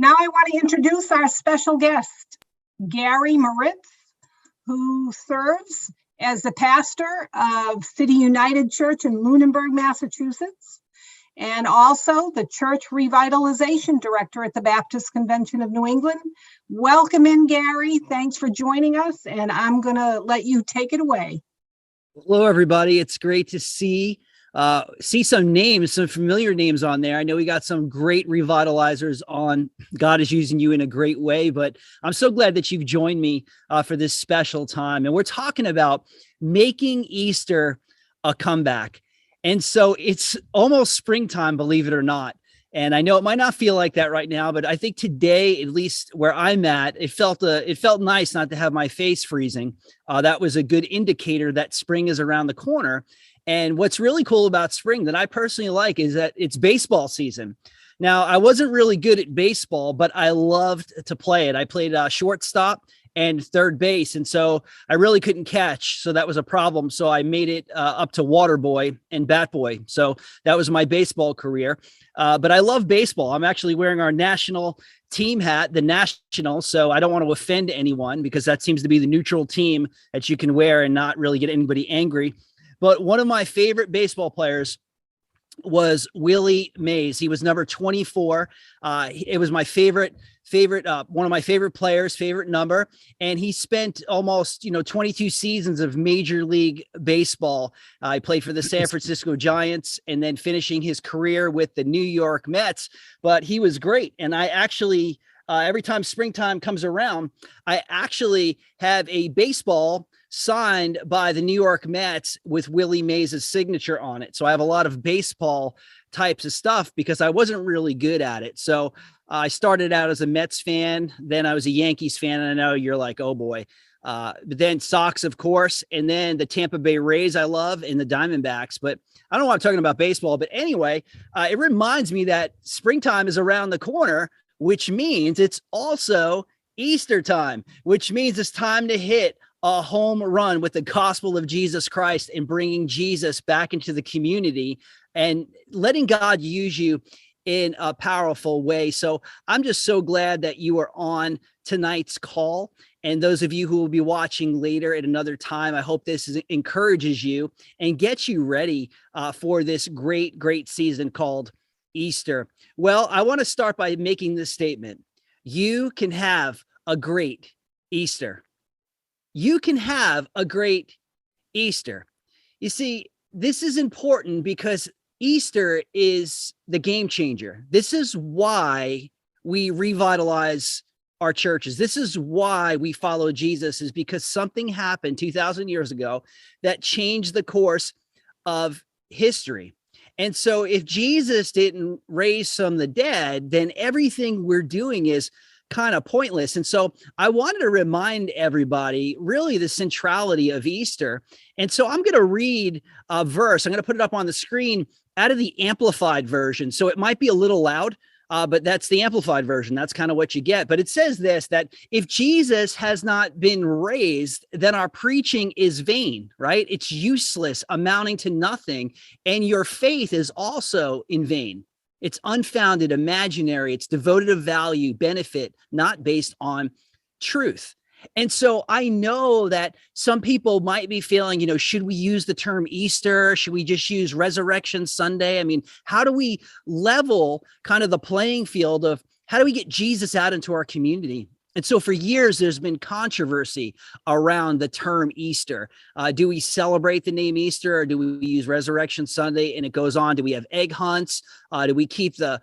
Now I want to introduce our special guest, Gary Moritz, who serves as the pastor of City United Church in Lunenburg, Massachusetts, and also the Church Revitalization Director at the Baptist Convention of New England. Welcome in, Gary. Thanks for joining us, and I'm going to let you take it away. Hello, everybody. It's great to see some names, some familiar names on there. I know we got some great revitalizers on. God is using you in a great way, but I'm so glad that you've joined me for this special time. And we're talking about making Easter a comeback. And so it's almost springtime, believe it or not. And I know it might not feel like that right now, but I think today, at least where I'm at, it felt nice not to have my face freezing. That was a good indicator that spring is around the corner. And what's really cool about spring that I personally like is that it's baseball season. Now, I wasn't really good at baseball, but I loved to play it. I played shortstop and third base. And so I really couldn't catch. So that was a problem. So I made it up to water boy and bat boy. So that was my baseball career. But I love baseball. I'm actually wearing our national team hat, the National. So I don't want to offend anyone because that seems to be the neutral team that you can wear and not really get anybody angry. But one of my favorite baseball players was Willie Mays. He was number 24. It was my favorite, one of my favorite players, favorite number. And he spent almost, 22 seasons of Major League Baseball. He played for the San Francisco Giants and then finishing his career with the New York Mets. But he was great. And I actually, every time springtime comes around, I actually have a baseball signed by the New York Mets with Willie Mays' signature on it. So I have a lot of baseball types of stuff because I wasn't really good at it. So I started out as a Mets fan, then I was a Yankees fan. And I know you're like, oh boy. But then Sox, of course, and then the Tampa Bay Rays I love and the Diamondbacks. But I don't know why I'm talking about baseball. But anyway, it reminds me that springtime is around the corner, which means it's also Easter time, which means it's time to hit a home run with the gospel of Jesus Christ and bringing Jesus back into the community and letting God use you in a powerful way. So I'm just so glad that you are on tonight's call. And those of you who will be watching later at another time, I hope this encourages you and gets you ready for this great, great season called Easter. Well, I want to start by making this statement. You can have a great Easter. You can have a great Easter. You see, this is important because Easter is the game changer. This is why we revitalize our churches. This is why we follow Jesus, is because something happened 2,000 years ago that changed the course of history. And so if Jesus didn't raise from the dead, then everything we're doing is kind of pointless. And so I wanted to remind everybody really the centrality of Easter. And so I'm going to read a verse. I'm going to put it up on the screen out of the Amplified version. So it might be a little loud, but that's the Amplified version. That's kind of what you get. But it says this, that if Jesus has not been raised, then our preaching is vain, right? It's useless, amounting to nothing. And your faith is also in vain. It's unfounded, imaginary. It's devoted of value, benefit, not based on truth. And so I know that some people might be feeling, should we use the term Easter? Should we just use Resurrection Sunday? I mean, how do we level kind of the playing field of how do we get Jesus out into our community? And so for years, there's been controversy around the term Easter. Do we celebrate the name Easter, or do we use Resurrection Sunday? And it goes on. Do we have egg hunts? Do we keep the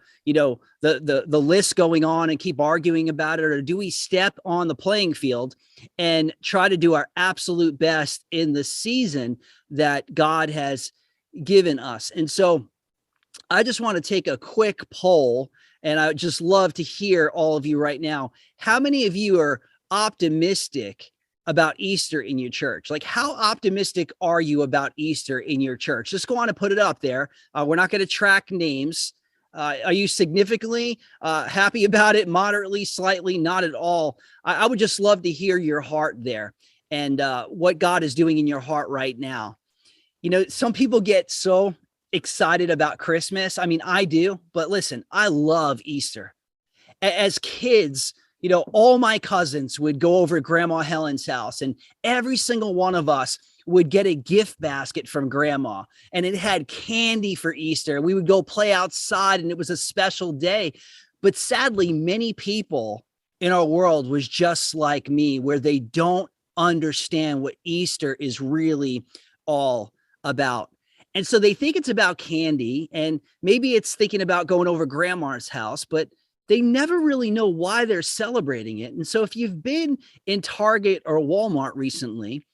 list going on and keep arguing about it? Or do we step on the playing field and try to do our absolute best in the season that God has given us? And so I just want to take a quick poll. And I would just love to hear all of you right now. How many of you are optimistic about Easter in your church? Like, how optimistic are you about Easter in your church? Just go on and put it up there. We're not going to track names. Are you significantly happy about it? Moderately, slightly, not at all? I would just love to hear your heart there and what God is doing in your heart right now. Some people get so excited about Christmas. I mean, I do, but listen, I love Easter. As kids, all my cousins would go over to Grandma Helen's house, and every single one of us would get a gift basket from Grandma, and it had candy for Easter. We would go play outside, and it was a special day. But sadly, many people in our world was just like me, where they don't understand what Easter is really all about. And so they think it's about candy, and maybe it's thinking about going over Grandma's house, but they never really know why they're celebrating it. And so if you've been in Target or Walmart recently,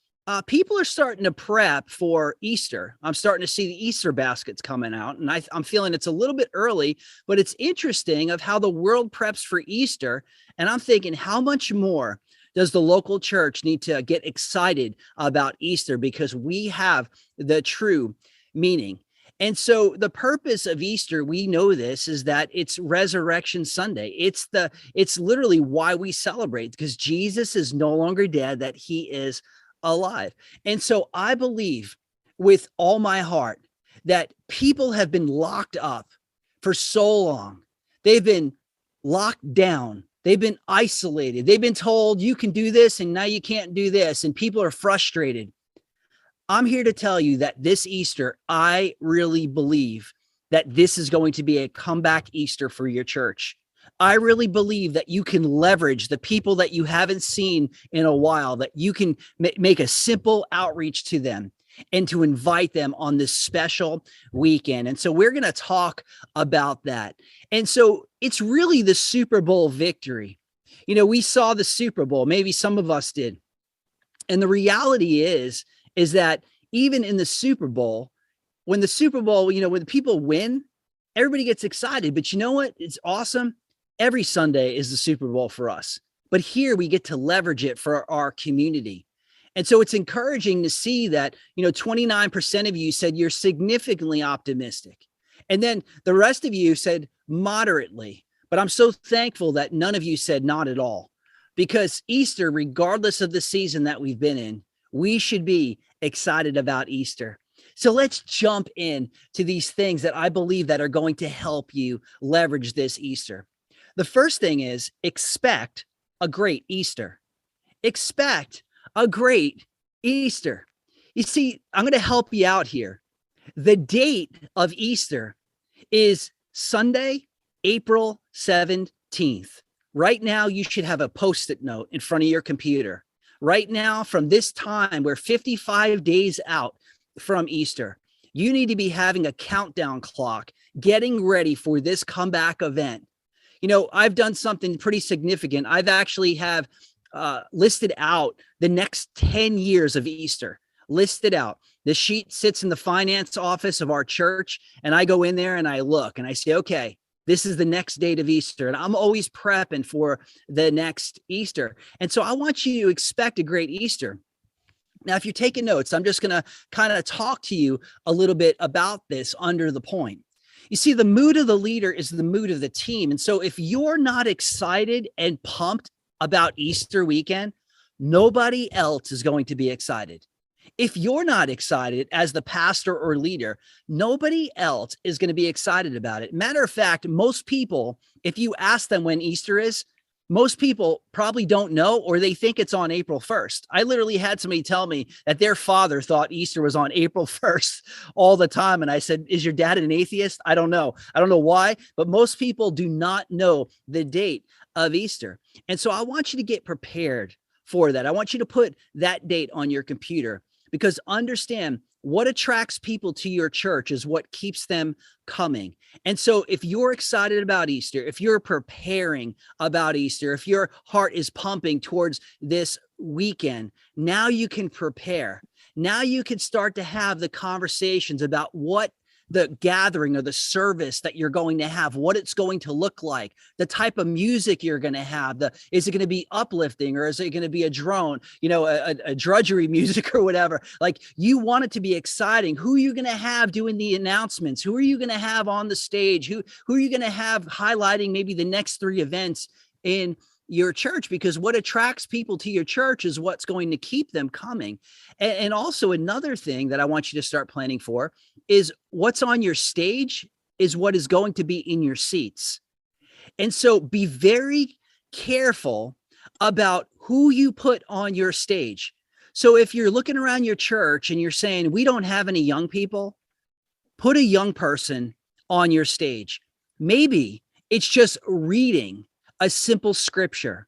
people are starting to prep for Easter. I'm starting to see the Easter baskets coming out, and I'm feeling it's a little bit early, but it's interesting of how the world preps for Easter. And I'm thinking, how much more does the local church need to get excited about Easter, because we have the true meaning. And so the purpose of Easter, we know this, is that it's Resurrection Sunday. It's literally why we celebrate, because Jesus is no longer dead, that he is alive. And so I believe with all my heart that people have been locked up for so long. They've been locked down. They've been isolated. They've been told you can do this and now you can't do this. And people are frustrated. I'm here to tell you that this Easter, I really believe that this is going to be a comeback Easter for your church. I really believe that you can leverage the people that you haven't seen in a while, that you can make a simple outreach to them and to invite them on this special weekend. And so we're going to talk about that. And so it's really the Super Bowl victory. We saw the Super Bowl, maybe some of us did. And the reality is that even in the Super Bowl, when the Super Bowl, when the people win, everybody gets excited. But you know what? It's awesome. Every Sunday is the Super Bowl for us. But here we get to leverage it for our community. And so it's encouraging to see that, 29% of you said you're significantly optimistic. And then the rest of you said moderately. But I'm so thankful that none of you said not at all. Because Easter, regardless of the season that we've been in, we should be excited about Easter. So let's jump in to these things that I believe that are going to help you leverage this Easter. The first thing is expect a great Easter. Expect a great Easter. You see, I'm going to help you out here. The date of Easter is Sunday, April 17th. Right now, you should have a Post-it note in front of your computer. Right now, from this time, we're 55 days out from Easter. You need to be having a countdown clock, getting ready for this comeback event. I've done something pretty significant. I've actually have listed out the next 10 years of Easter, listed out. The sheet sits in the finance office of our church, and I go in there and I look and I say, okay, this is the next date of Easter. And I'm always prepping for the next Easter. And so I want you to expect a great Easter. Now, if you're taking notes, I'm just going to kind of talk to you a little bit about this under the point. You see, the mood of the leader is the mood of the team. And so if you're not excited and pumped about Easter weekend, nobody else is going to be excited. If you're not excited as the pastor or leader, nobody else is going to be excited about it. Matter of fact, most people, if you ask them when Easter is, most people probably don't know, or they think it's on April 1st. I literally had somebody tell me that their father thought Easter was on April 1st all the time. And I said, is your dad an atheist? I don't know. I don't know why, but most people do not know the date of Easter. And so I want you to get prepared for that. I want you to put that date on your computer, because understand what attracts people to your church is what keeps them coming. And so if you're excited about Easter, if you're preparing about Easter, if your heart is pumping towards this weekend, now you can prepare. Now you can start to have the conversations about what the gathering or the service that you're going to have, what it's going to look like, the type of music you're going to have. Is it going to be uplifting, or is it going to be a drone, a drudgery music or whatever? Like, you want it to be exciting. Who are you going to have doing the announcements? Who are you going to have on the stage? Who are you going to have highlighting maybe the next 3 events in your church? Because what attracts people to your church is what's going to keep them coming. And also another thing that I want you to start planning for is what's on your stage is what is going to be in your seats. And so be very careful about who you put on your stage. So if you're looking around your church and you're saying, we don't have any young people, put a young person on your stage. Maybe it's just reading a simple scripture.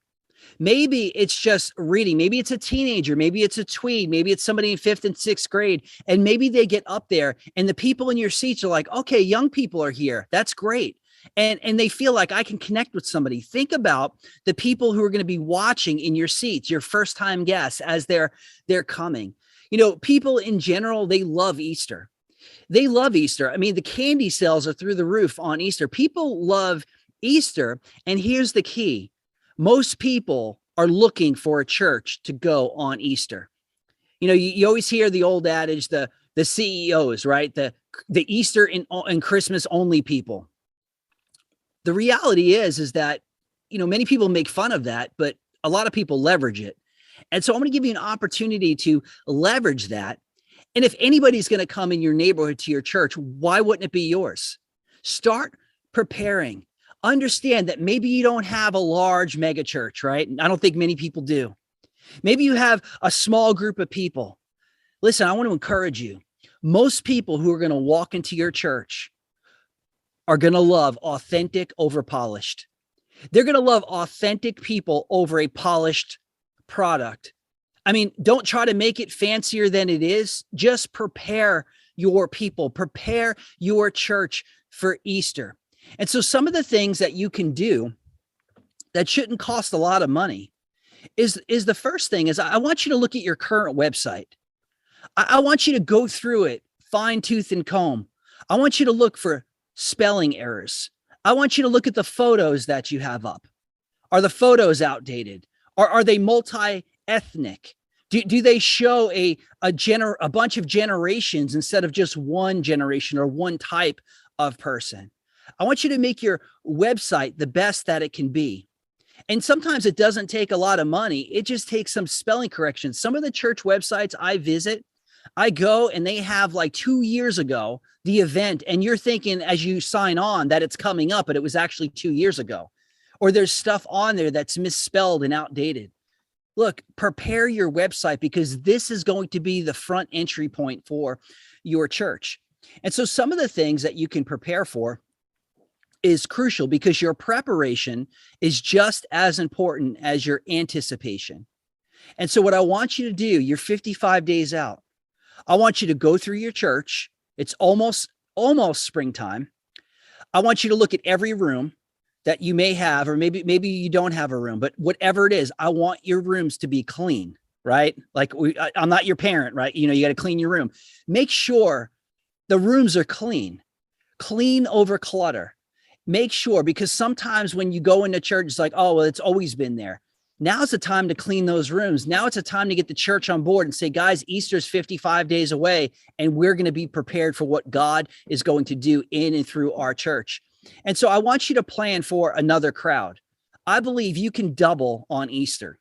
Maybe it's just reading. Maybe it's a teenager. Maybe it's a tweed. Maybe it's somebody in 5th and 6th grade. And maybe they get up there and the people in your seats are like, okay, young people are here. That's great. And they feel like I can connect with somebody. Think about the people who are going to be watching in your seats, your first time guests as they're coming. You know, people in general, they love Easter. They love Easter. I mean, the candy sales are through the roof on Easter. People love Easter. And here's the key. Most people are looking for a church to go on Easter. You know, you always hear the old adage, the CEOs, right? The Easter and Christmas only people. The reality is that, you know, many people make fun of that, but a lot of people leverage it. And so I'm going to give you an opportunity to leverage that. And if anybody's going to come in your neighborhood to your church, why wouldn't it be yours? Start preparing. Understand that maybe you don't have a large mega church, right? I don't think many people do. Maybe you have a small group of people. Listen, I want to encourage you. Most people who are going to walk into your church are going to love authentic over polished. They're going to love authentic people over a polished product. I mean, don't try to make it fancier than it is. Just prepare your people, prepare your church for Easter. And so some of the things that you can do that shouldn't cost a lot of money is the first thing is I want you to look at your current website. I want you to go through it, fine tooth and comb. I want you to look for spelling errors. I want you to look at the photos that you have up. Are the photos outdated? Are they multi-ethnic? Do they show a bunch of generations instead of just one generation or one type of person? I want you to make your website the best that it can be. And sometimes it doesn't take a lot of money. It just takes some spelling corrections. Some of the church websites I visit, I go and they have like 2 years ago, the event, and you're thinking as you sign on that it's coming up, but it was actually 2 years ago. Or there's stuff on there that's misspelled and outdated. Look, prepare your website because this is going to be the front entry point for your church. And so some of the things that you can prepare for is crucial because your preparation is just as important as your anticipation. And so what I want you to do, you're 55 days out. I want you to go through your church. It's almost springtime. I want you to look at every room that you may have, or maybe you don't have a room, but whatever it is, I want your rooms to be clean, right? Like I'm not your parent, right? You know, you got to clean your room. Make sure the rooms are clean over clutter. Make sure, because sometimes when you go into church, it's like, oh, well, it's always been there. Now's the time to clean those rooms. Now it's a time to get the church on board and say, guys, Easter's 55 days away, and we're going to be prepared for what God is going to do in and through our church. And so I want you to plan for another crowd. I believe you can double on Easter.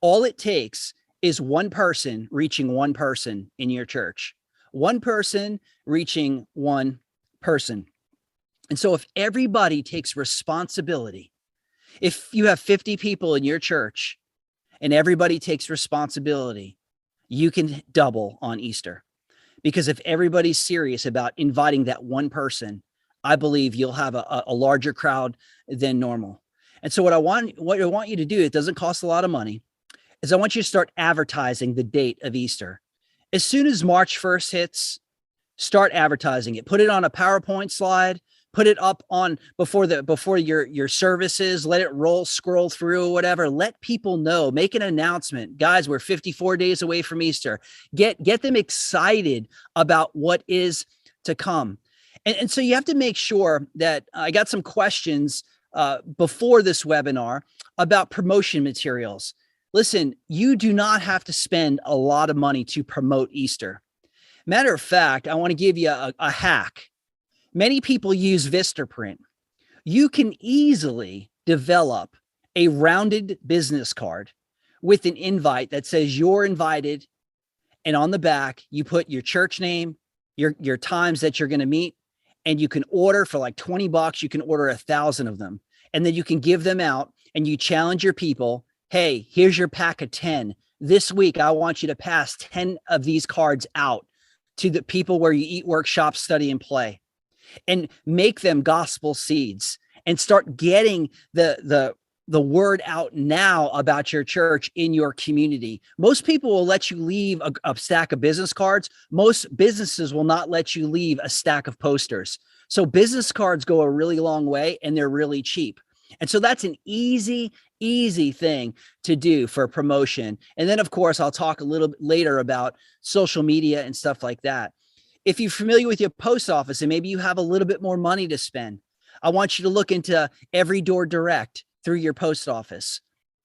All it takes is one person reaching one person in your church. One person reaching one person. And so if everybody takes responsibility, if you have 50 people in your church and everybody takes responsibility, you can double on Easter. Because if everybody's serious about inviting that one person, I believe you'll have a larger crowd than normal. And so what I want you to do, it doesn't cost a lot of money, is I want you to start advertising the date of Easter. As soon as March 1st hits, start advertising it. Put it on a PowerPoint slide. Put it up on before your services, let it scroll through, whatever. Let people know, make an announcement. Guys, we're 54 days away from Easter. Get them excited about what is to come. And so you have to make sure that I got some questions before this webinar about promotion materials. Listen, you do not have to spend a lot of money to promote Easter. Matter of fact, I want to give you a hack. Many people use Vistaprint. You can easily develop a rounded business card with an invite that says you're invited. And on the back, you put your church name, your times that you're going to meet, and you can order for like $20. You can order 1,000 of them. and then you can give them out and you challenge your people. Hey, here's your pack of 10. This week, I want you to pass 10 of these cards out to the people where you eat, work, shop, study, and play, and make them gospel seeds and start getting the word out now about your church in your community. Most people will let you leave a stack of business cards. Most businesses will not let you leave a stack of posters. So business cards go a really long way and they're really cheap. And so that's an easy thing to do for promotion. And then, of course, I'll talk a little bit later about social media and stuff like that. If you're familiar with your post office and maybe you have a little bit more money to spend, I want you to look into Every Door Direct through your post office.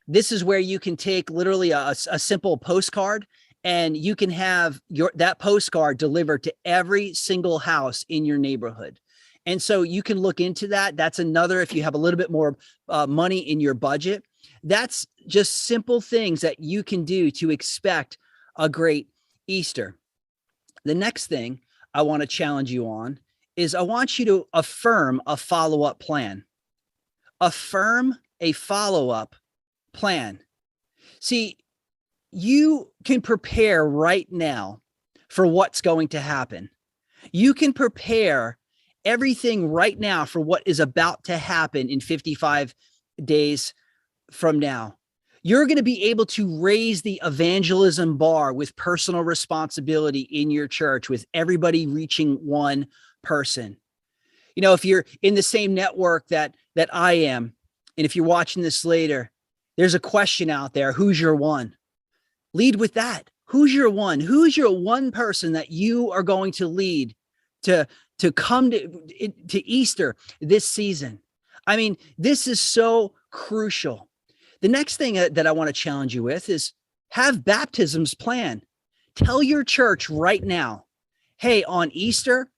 This is where you can take literally a simple postcard and you can have that postcard delivered to every single house in your neighborhood. And so you can look into that. That's another, if you have a little bit more money in your budget, that's just simple things that you can do to expect a great Easter. The next thing I want to challenge you on is I want you to affirm a follow-up plan. Affirm a follow-up plan. See, you can prepare right now for what's going to happen. You can prepare everything right now for what is about to happen in 55 days from now. You're going to be able to raise the evangelism bar with personal responsibility in your church, with everybody reaching one person. You know, if you're in the same network that I am, and if you're watching this later, there's a question out there: who's your one? Lead with that. Who's your one? Who's your one person that you are going to lead to come to Easter this season? I mean, this is so crucial. The next thing that I want to challenge you with is have baptisms planned. Tell your church right now, hey, on Easter,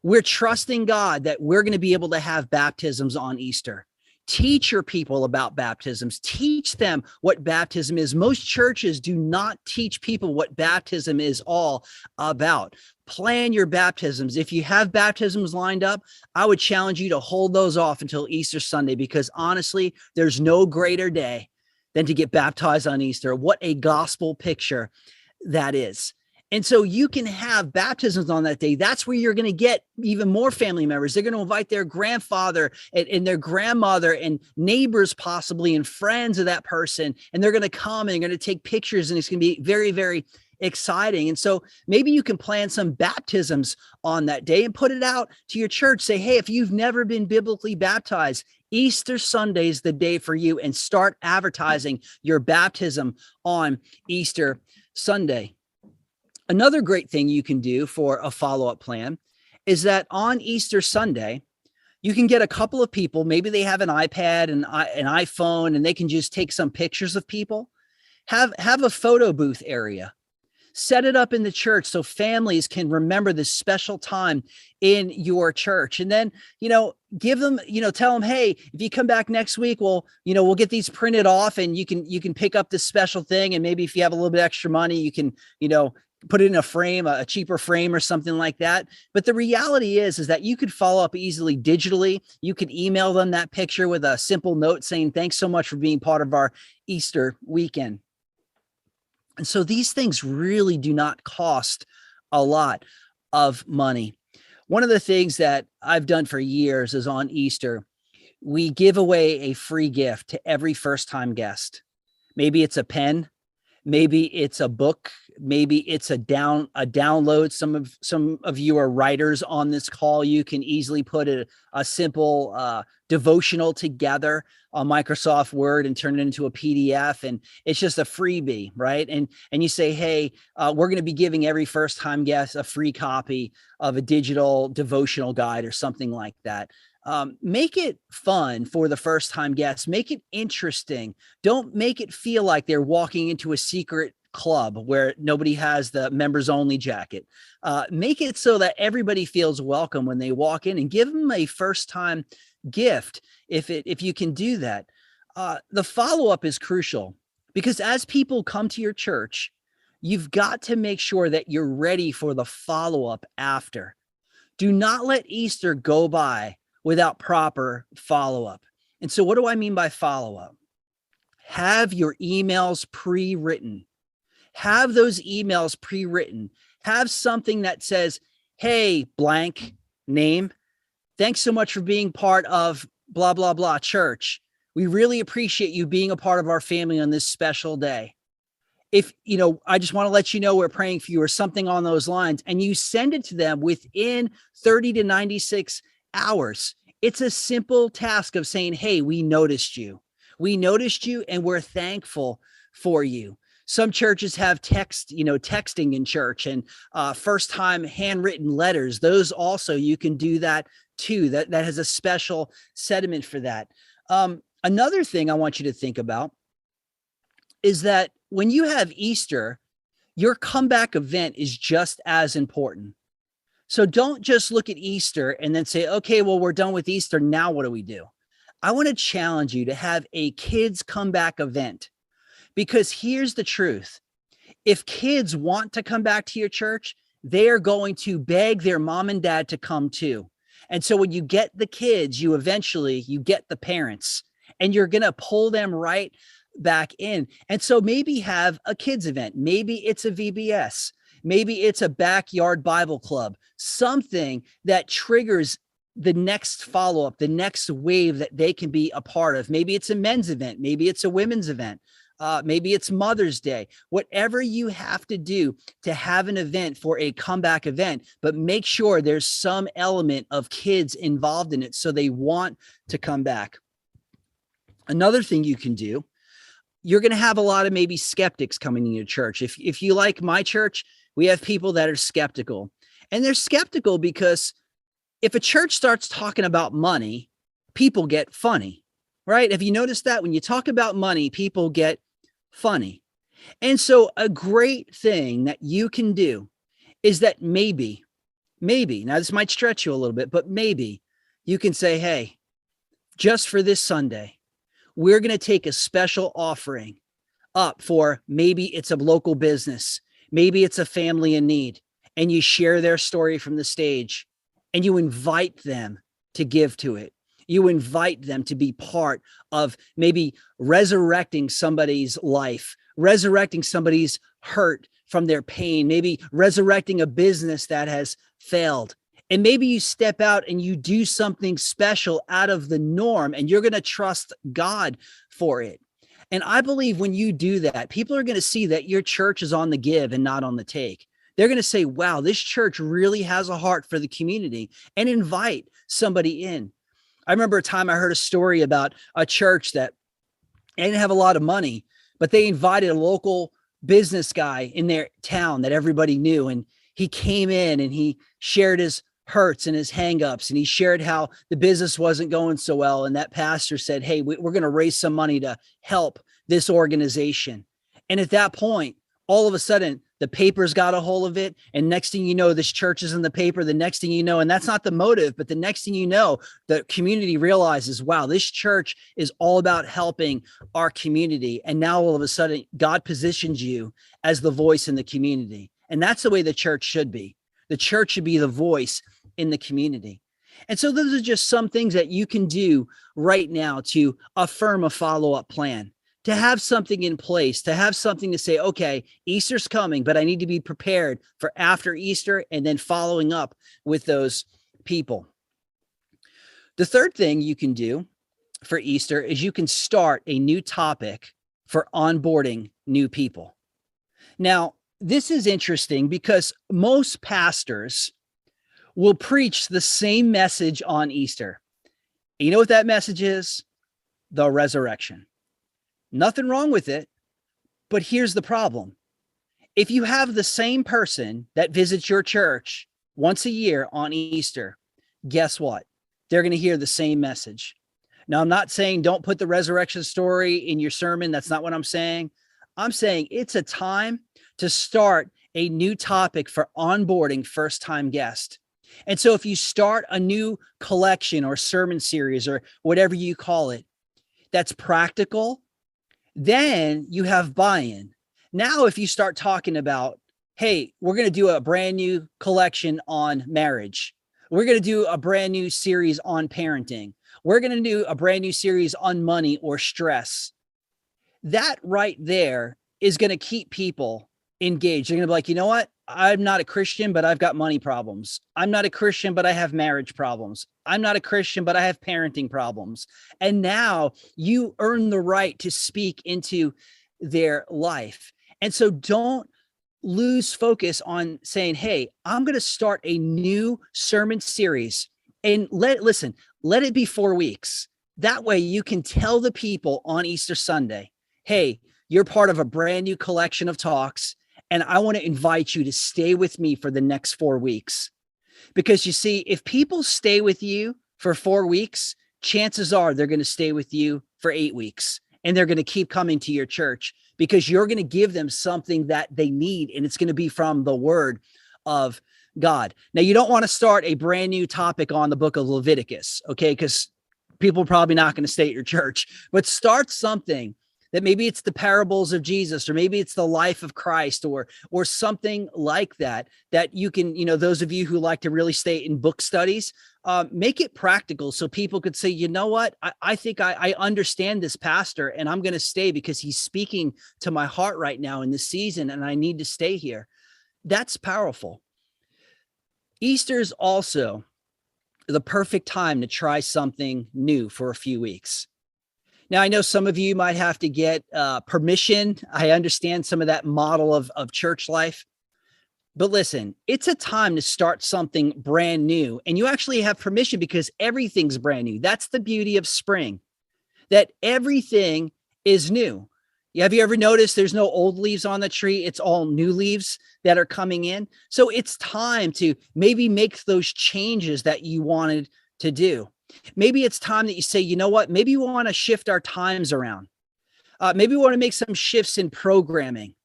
we're trusting God that we're going to be able to have baptisms on Easter. Teach your people about baptisms. Teach them what baptism is. Most churches do not teach people what baptism is all about. Plan your baptisms. If you have baptisms lined up, I would challenge you to hold those off until Easter Sunday, because honestly, there's no greater day than to get baptized on Easter. What a gospel picture that is. And so you can have baptisms on that day. That's where you're going to get even more family members. They're going to invite their grandfather and their grandmother and neighbors possibly and friends of that person. And they're going to come and they're going to take pictures, and it's going to be very, very exciting. And so maybe you can plan some baptisms on that day and put it out to your church. Say, hey, if you've never been biblically baptized, Easter Sunday is the day for you, and start advertising your baptism on Easter Sunday. Another great thing you can do for a follow-up plan is that on Easter Sunday, you can get a couple of people, maybe they have an iPad and an iPhone, and they can just take some pictures of people. Have a photo booth area. Set it up in the church so families can remember this special time in your church. And then, give them, tell them, hey, if you come back next week, we'll get these printed off, and you can pick up this special thing. And maybe if you have a little bit extra money, you can, put it in a frame, a cheaper frame or something like that. But the reality is that you could follow up easily digitally. You could email them that picture with a simple note saying, thanks so much for being part of our Easter weekend. And so these things really do not cost a lot of money. One of the things that I've done for years is on Easter, we give away a free gift to every first-time guest. Maybe it's a pen. Maybe it's a book. Maybe it's a download. Some of you are writers on this call. You can easily put a simple devotional together on Microsoft Word and turn it into a PDF. And it's just a freebie, right? And you say, hey, we're going to be giving every first-time guest a free copy of a digital devotional guide or something like that. Make it fun for the first-time guests. Make it interesting. Don't make it feel like they're walking into a secret club where nobody has the members only jacket. Make it so that everybody feels welcome when they walk in, and give them a first-time gift if you can do that. The follow-up is crucial, because as people come to your church, you've got to make sure that you're ready for the follow-up after. Do not let Easter go by without proper follow-up. And so what do I mean by follow-up? Have your emails pre-written. Have those emails pre-written. Have something that says, hey, blank name, thanks so much for being part of blah, blah, blah church. We really appreciate you being a part of our family on this special day. If, I just want to let you know we're praying for you or something on those lines, and you send it to them within 30 to 96 hours. It's a simple task of saying, hey, we noticed you. We noticed you and we're thankful for you. Some churches have texting in church and first time handwritten letters. Those also, you can do that too. That has a special sentiment for that. Another thing I want you to think about is that when you have Easter, your comeback event is just as important. So don't just look at Easter and then say, okay, well, we're done with Easter. Now what do we do? I want to challenge you to have a kids comeback event, because here's the truth. If kids want to come back to your church, they are going to beg their mom and dad to come too. And so when you get the kids, you get the parents, and you're going to pull them right back in. And so maybe have a kids event. Maybe it's a VBS. Maybe it's a backyard Bible club, something that triggers the next follow-up, the next wave that they can be a part of. Maybe it's a men's event. Maybe it's a women's event. Maybe it's Mother's Day. Whatever you have to do to have an event for a comeback event, but make sure there's some element of kids involved in it so they want to come back. Another thing you can do, you're going to have a lot of maybe skeptics coming in your church. If you like my church, we have people that are skeptical, and they're skeptical because if a church starts talking about money, people get funny, right? Have you noticed that when you talk about money, people get funny? And so a great thing that you can do is that maybe, now this might stretch you a little bit, but maybe you can say, hey, just for this Sunday, we're going to take a special offering up for, maybe it's a local business, maybe it's a family in need, and you share their story from the stage and you invite them to give to it. You invite them to be part of maybe resurrecting somebody's life, resurrecting somebody's hurt from their pain, maybe resurrecting a business that has failed. And maybe you step out and you do something special out of the norm, and you're going to trust God for it. And I believe when you do that, people are going to see that your church is on the give and not on the take. They're going to say, wow, this church really has a heart for the community, and invite somebody in. I remember a time I heard a story about a church that didn't have a lot of money, but they invited a local business guy in their town that everybody knew. And he came in and he shared his hurts and his hangups, and he shared how the business wasn't going so well. And that pastor said, hey, we're going to raise some money to help this organization. And at that point, all of a sudden, the paper's got a hold of it. And next thing you know, this church is in the paper. The next thing you know, and that's not the motive, but the next thing you know, the community realizes, wow, this church is all about helping our community. And now all of a sudden, God positions you as the voice in the community. And that's the way the church should be. The church should be the voice in the community. And so those are just some things that you can do right now to affirm a follow-up plan, to have something in place, to have something to say, okay, Easter's coming, but I need to be prepared for after Easter, and then following up with those people. The third thing you can do for Easter is you can start a new topic for onboarding new people. Now, this is interesting because most pastors will preach the same message on Easter. You know what that message is? The resurrection. Nothing wrong with it, but here's the problem. If you have the same person that visits your church once a year on Easter, guess what? They're going to hear the same message. Now, I'm not saying don't put the resurrection story in your sermon. That's not what I'm saying. I'm saying it's a time to start a new topic for onboarding first-time guests. And so if you start a new collection or sermon series or whatever you call it, that's practical, then you have buy-in. Now, if you start talking about, hey, we're going to do a brand new collection on marriage, We're going to do a brand new series on parenting. We're going to do a brand new series on money or stress. That right there is going to keep people engaged. They're going to be like, you know what? I'm not a Christian, but I've got money problems. I'm not a Christian, but I have marriage problems. I'm not a Christian, but I have parenting problems. And now you earn the right to speak into their life. And so don't lose focus on saying, hey, I'm going to start a new sermon series, and let it be 4 weeks. That way you can tell the people on Easter Sunday, hey, you're part of a brand new collection of talks, and I want to invite you to stay with me for the next 4 weeks. Because you see, if people stay with you for 4 weeks, chances are they're going to stay with you for 8 weeks, and they're going to keep coming to your church because you're going to give them something that they need, and it's going to be from the Word of God. Now, you don't want to start a brand new topic on the book of Leviticus, okay? Because people are probably not going to stay at your church, but start something that maybe it's the parables of Jesus, or maybe it's the life of Christ, or something like that, that you can, those of you who like to really stay in book studies, make it practical so people could say, you know what, I think I understand this pastor, and I'm going to stay because he's speaking to my heart right now in this season, and I need to stay here. That's powerful. Easter is also the perfect time to try something new for a few weeks. Now, I know some of you might have to get permission. I understand some of that model of church life. But listen, it's a time to start something brand new. And you actually have permission because everything's brand new. That's the beauty of spring, that everything is new. Have you ever noticed there's no old leaves on the tree? It's all new leaves that are coming in. So it's time to maybe make those changes that you wanted to do. Maybe it's time that you say, you know what, maybe we want to shift our times around. Maybe we want to make some shifts in programming.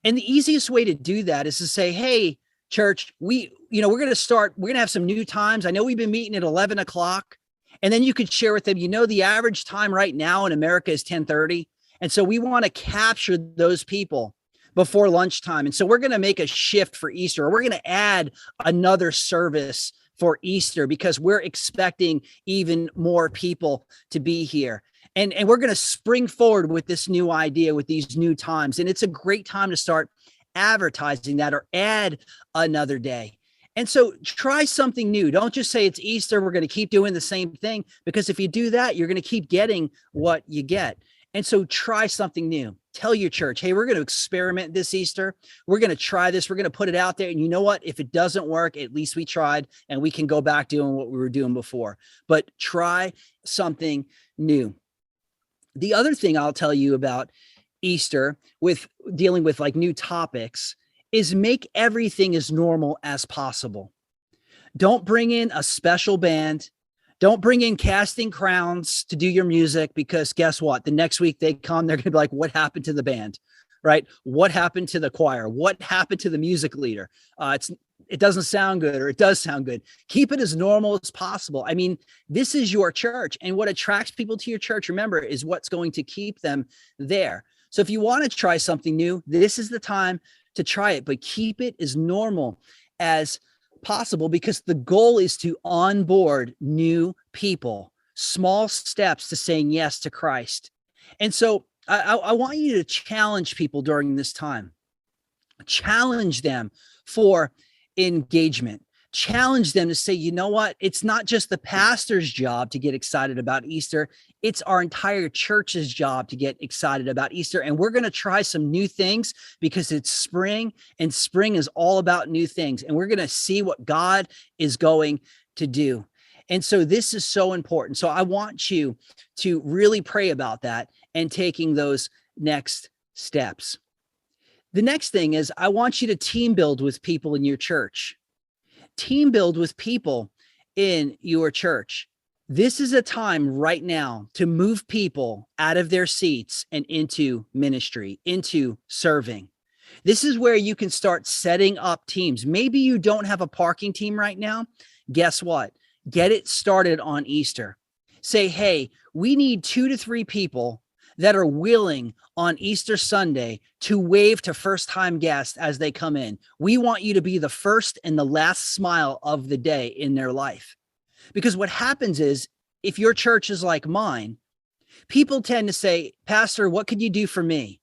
And the easiest way to do that is to say, hey, church, we're going to have some new times. I know we've been meeting at 11 o'clock. And then you could share with them, the average time right now in America is 10:30. And so we want to capture those people before lunchtime. And so we're going to make a shift for Easter, or we're going to add another service for Easter because we're expecting even more people to be here. And we're going to spring forward with this new idea, with these new times. And it's a great time to start advertising that, or add another day. And so try something new. Don't just say it's Easter, we're going to keep doing the same thing, because if you do that, you're going to keep getting what you get. And so try something new. Tell your church, hey, we're going to experiment this Easter. We're going to try this. We're going to put it out there. And you know what? If it doesn't work, at least we tried, and we can go back doing what we were doing before. But try something new. The other thing I'll tell you about Easter, with dealing with like new topics, is make everything as normal as possible. Don't bring in a special band. Don't bring in Casting Crowns to do your music, because guess what? The next week they come, they're going to be like, what happened to the band, right? What happened to the choir? What happened to the music leader? It doesn't sound good, or it does sound good. Keep it as normal as possible. I mean, this is your church, and what attracts people to your church, remember, is what's going to keep them there. So if you want to try something new, this is the time to try it, but keep it as normal as possible, because the goal is to onboard new people, small steps to saying yes to Christ. And so I want you to challenge people during this time. Challenge them for engagement. Challenge them to say, you know what? It's not just the pastor's job to get excited about Easter. It's our entire church's job to get excited about Easter. And we're going to try some new things because it's spring, and spring is all about new things. And we're going to see what God is going to do. And so this is so important. So I want you to really pray about that and taking those next steps. The next thing is, I want you to team build with people in your church. Team build with people in your church. This is a time right now to move people out of their seats and into ministry, into serving. This is where you can start setting up teams. Maybe you don't have a parking team right now. Guess what? Get it started on Easter. Say, hey, we need 2 to 3 people that are willing on Easter Sunday to wave to first-time guests as they come in. We want you to be the first and the last smile of the day in their life. Because what happens is, if your church is like mine, people tend to say, Pastor, what could you do for me?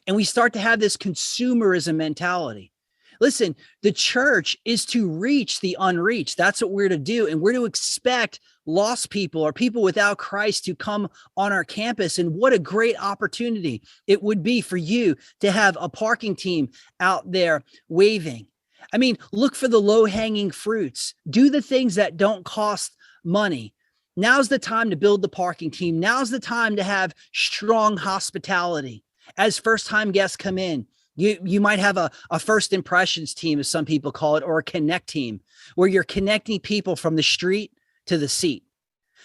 And we start to have this consumerism mentality. Listen, the church is to reach the unreached. That's what we're to do. And we're to expect lost people or people without Christ to come on our campus. And what a great opportunity it would be for you to have a parking team out there waving. I mean, look for the low-hanging fruits. Do the things that don't cost money. Now's the time to build the parking team. Now's the time to have strong hospitality. As first-time guests come in, you might have a first impressions team, as some people call it, or a connect team, where you're connecting people from the street to the seat.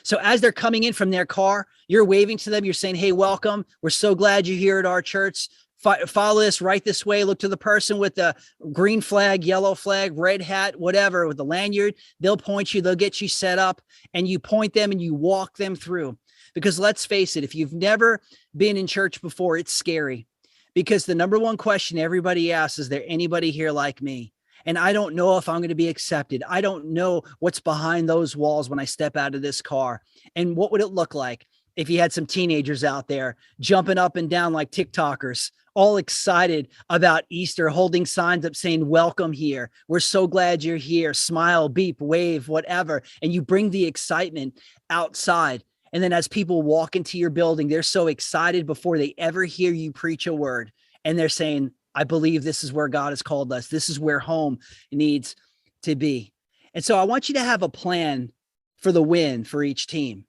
So as they're coming in from their car, you're waving to them. You're saying, hey, welcome. We're so glad you're here at our church. Follow this right this way. Look to the person with the green flag, yellow flag, red hat, whatever, with the lanyard. They'll point you. They'll get you set up, and you point them and you walk them through. Because let's face it, if you've never been in church before, it's scary. Because the number one question everybody asks is, there anybody here like me? And I don't know if I'm going to be accepted. I don't know what's behind those walls when I step out of this car. And what would it look like if you had some teenagers out there jumping up and down like TikTokers, all excited about Easter, holding signs up saying, welcome here. We're so glad you're here. Smile, beep, wave, whatever. And you bring the excitement outside. And then as people walk into your building, they're so excited before they ever hear you preach a word. And they're saying, I believe this is where God has called us. This is where home needs to be. And so I want you to have a plan for the win for each team.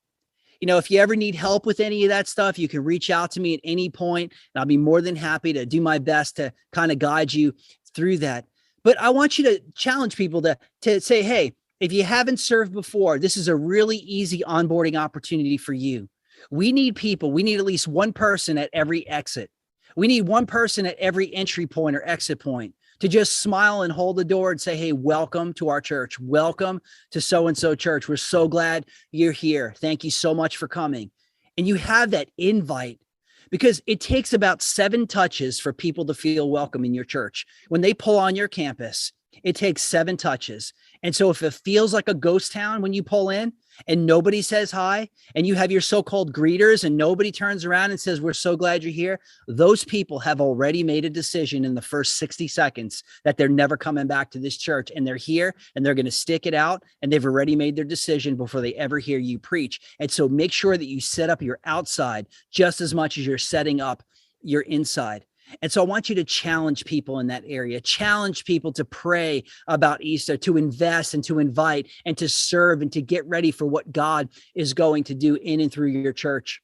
You know, if you ever need help with any of that stuff, you can reach out to me at any point, and I'll be more than happy to do my best to kind of guide you through that. But I want you to challenge people to say, hey, if you haven't served before, this is a really easy onboarding opportunity for you. We need people. We need at least one person at every exit. We need one person at every entry point or exit point to just smile and hold the door and say, hey, welcome to our church. Welcome to so-and-so church. We're so glad you're here. Thank you so much for coming. And you have that invite, because it takes about 7 touches for people to feel welcome in your church. When they pull on your campus, it takes 7 touches. And so if it feels like a ghost town when you pull in and nobody says hi, and you have your so-called greeters and nobody turns around and says, we're so glad you're here, those people have already made a decision in the first 60 seconds that they're never coming back to this church, and they're here and they're going to stick it out, and they've already made their decision before they ever hear you preach. And so make sure that you set up your outside just as much as you're setting up your inside. And so I want you to challenge people in that area, challenge people to pray about Easter, to invest and to invite and to serve and to get ready for what God is going to do in and through your church.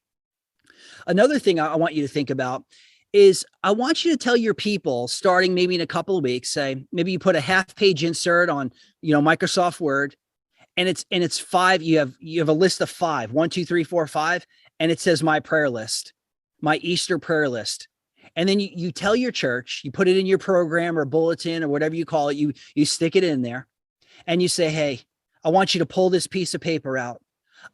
Another thing I want you to think about is, I want you to tell your people, starting maybe in a couple of weeks, say, maybe you put a half-page insert on, Microsoft Word, and it's 5. You have a list of 5, 1, 2, 3, 4, 5, and it says my prayer list, my Easter prayer list. And then you tell your church, you put it in your program or bulletin or whatever you call it, you stick it in there, and you say, hey, I want you to pull this piece of paper out.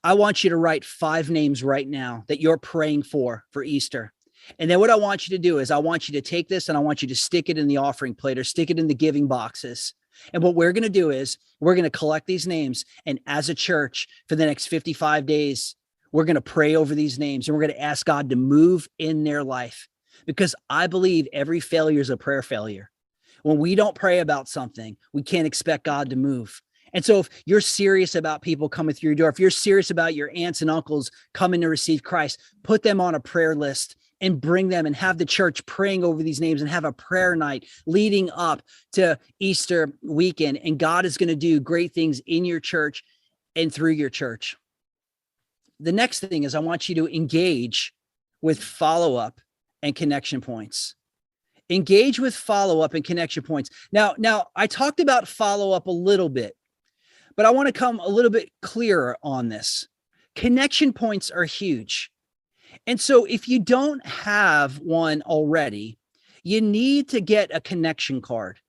I want you to write 5 names right now that you're praying for Easter. And then what I want you to do is, I want you to take this and I want you to stick it in the offering plate or stick it in the giving boxes. And what we're going to do is, we're going to collect these names. And as a church, for the next 55 days, we're going to pray over these names, and we're going to ask God to move in their life. Because I believe every failure is a prayer failure. When we don't pray about something, we can't expect God to move. And so if you're serious about people coming through your door, if you're serious about your aunts and uncles coming to receive Christ, put them on a prayer list and bring them, and have the church praying over these names, and have a prayer night leading up to Easter weekend. And God is going to do great things in your church and through your church. The next thing is, I want you to engage with follow-up and connection points. Engage with follow-up and connection points. Now, I talked about follow-up a little bit, but I want to come a little bit clearer on this. Connection points are huge. And so if you don't have one already, you need to get a connection card.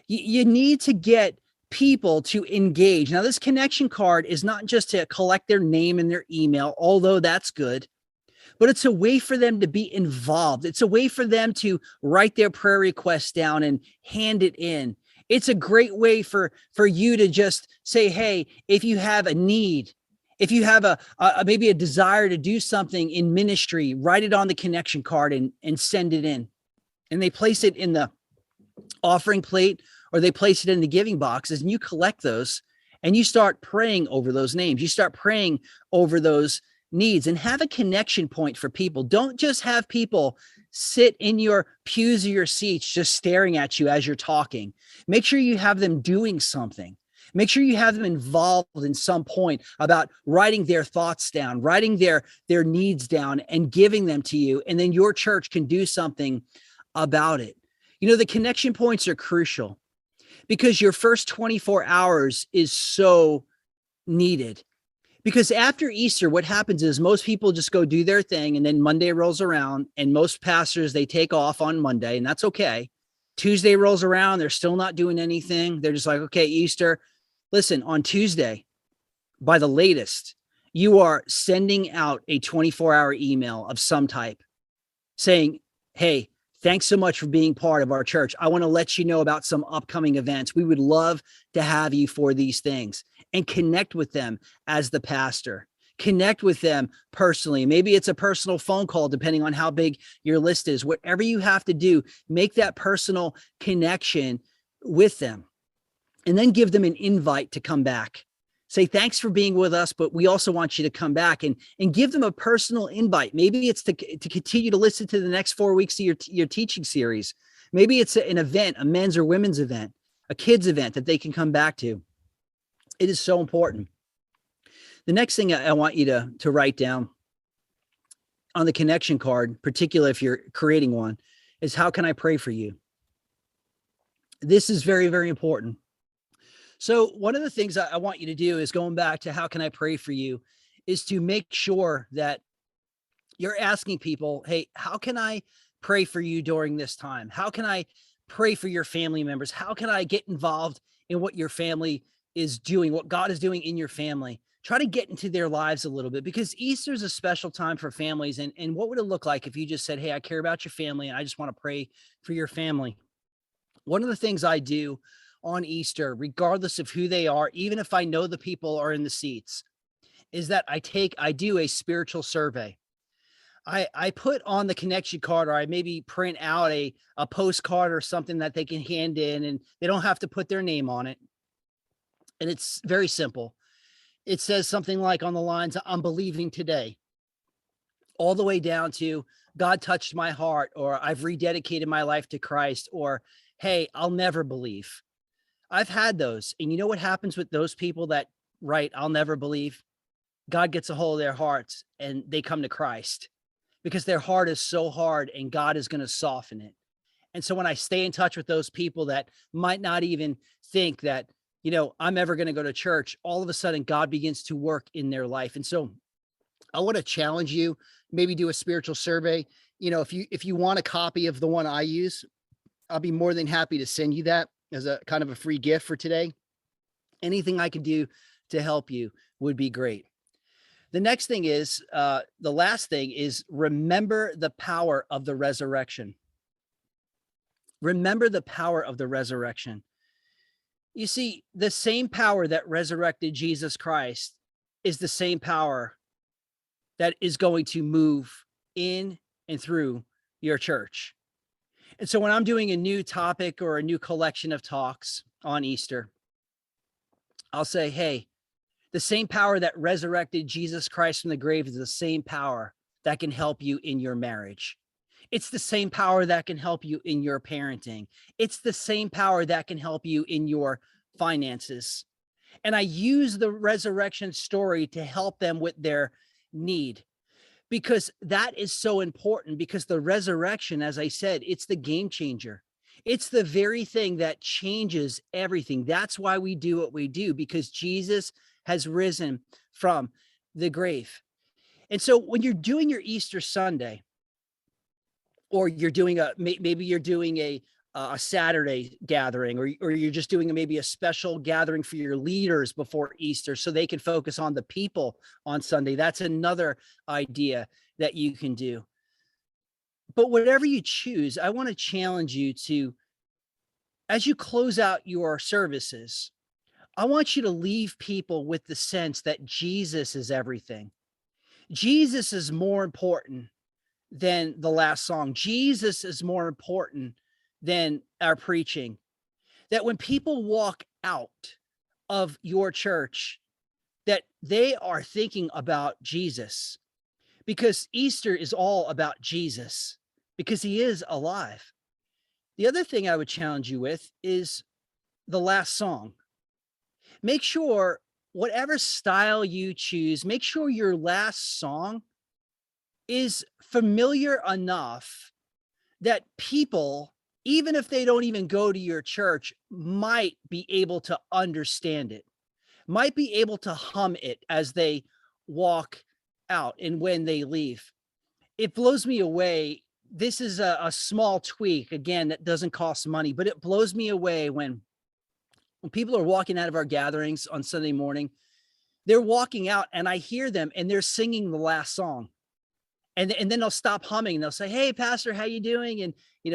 You need to get people to engage. Now, this connection card is not just to collect their name and their email, although that's good. but it's a way for them to be involved. It's a way for them to write their prayer requests down and hand it in. It's a great way for you to just say, hey, if you have a need, if you have maybe a desire to do something in ministry, write it on the connection card and send it in. And they place it in the offering plate, or they place it in the giving boxes, and you collect those and you start praying over those names. You start praying over those needs and have a connection point for people. Don't just have people sit in your pews or your seats just staring at you as you're talking. Make sure you have them doing something. Make sure you have them involved in some point about writing their thoughts down, writing their needs down and giving them to you. And then your church can do something about it. You know, the connection points are crucial because your first 24 hours is so needed. Because after Easter, what happens is most people just go do their thing, and then Monday rolls around, and most pastors, they take off on Monday, and that's okay. Tuesday rolls around, they're still not doing anything. They're just like, okay, Easter. Listen, on Tuesday, by the latest, you are sending out a 24-hour email of some type saying, hey, thanks so much for being part of our church. I want to let you know about some upcoming events. We would love to have you for these things, and connect with them as the pastor. Connect with them personally. Maybe it's a personal phone call, depending on how big your list is. Whatever you have to do, make that personal connection with them. And then give them an invite to come back. Say, thanks for being with us, but we also want you to come back, and give them a personal invite. Maybe it's to continue to listen to the next 4 weeks of your teaching series. Maybe it's an event, a men's or women's event, a kids event that they can come back to. It is so important. The next thing I want you to write down on the connection card, particularly if you're creating one, is how can I pray for you? This is very, very important. So one of the things I want you to do is, going back to how can I pray for you, is to make sure that you're asking people, hey, how can I pray for you during this time? How can I pray for your family members? How can I get involved in what your family is doing, what God is doing in your family? Try to get into their lives a little bit, because Easter is a special time for families. And what would it look like if you just said, hey, I care about your family and I just want to pray for your family? One of the things I do on Easter, regardless of who they are, even if I know the people are in the seats, is that I do a spiritual survey. I put on the connection card, or I maybe print out a postcard or something that they can hand in, and they don't have to put their name on it. And it's very simple. It says something like on the lines, I'm believing today, all the way down to God touched my heart, or I've rededicated my life to Christ, or hey, I'll never believe. I've had those. And you know what happens with those people that write, I'll never believe? God gets a hold of their hearts and they come to Christ, because their heart is so hard and God is going to soften it. And so when I stay in touch with those people that might not even think that, you know, I'm ever going to go to church, all of a sudden God begins to work in their life. And so I want to challenge you, maybe do a spiritual survey. You know, if you want a copy of the one I use, I'll be more than happy to send you that as a kind of a free gift for today. Anything I can do to help you would be great. The next thing is, the last thing is, remember the power of the resurrection. Remember the power of the resurrection. You see, the same power that resurrected Jesus Christ is the same power that is going to move in and through your church. And so when I'm doing a new topic or a new collection of talks on Easter, I'll say, hey, the same power that resurrected Jesus Christ from the grave is the same power that can help you in your marriage. It's the same power that can help you in your parenting. It's the same power that can help you in your finances. And I use the resurrection story to help them with their need, because that is so important, because the resurrection, as I said, it's the game changer. It's the very thing that changes everything. That's why we do what we do, because Jesus has risen from the grave. And so when you're doing your Easter Sunday, or you're doing maybe you're doing a Saturday gathering, or you're just doing maybe a special gathering for your leaders before Easter so they can focus on the people on Sunday. That's another idea. that you can do. But whatever you choose, I want to challenge you to, as you close out your services, I want you to leave people with the sense that Jesus is everything. Jesus is more important than the last song. Jesus is more important than our preaching. That when people walk out of your church, that they are thinking about Jesus, because Easter is all about Jesus, because he is alive. The other thing I would challenge you with is the last song. Make sure whatever style you choose, make sure your last song is familiar enough that people, even if they don't even go to your church, might be able to understand it, might be able to hum it as they walk out and when they leave. It blows me away. This is a small tweak, again, that doesn't cost money, but it blows me away when people are walking out of our gatherings on Sunday morning, they're walking out and I hear them and they're singing the last song. And then they'll stop humming and they'll say, "Hey, Pastor, how you doing?" And,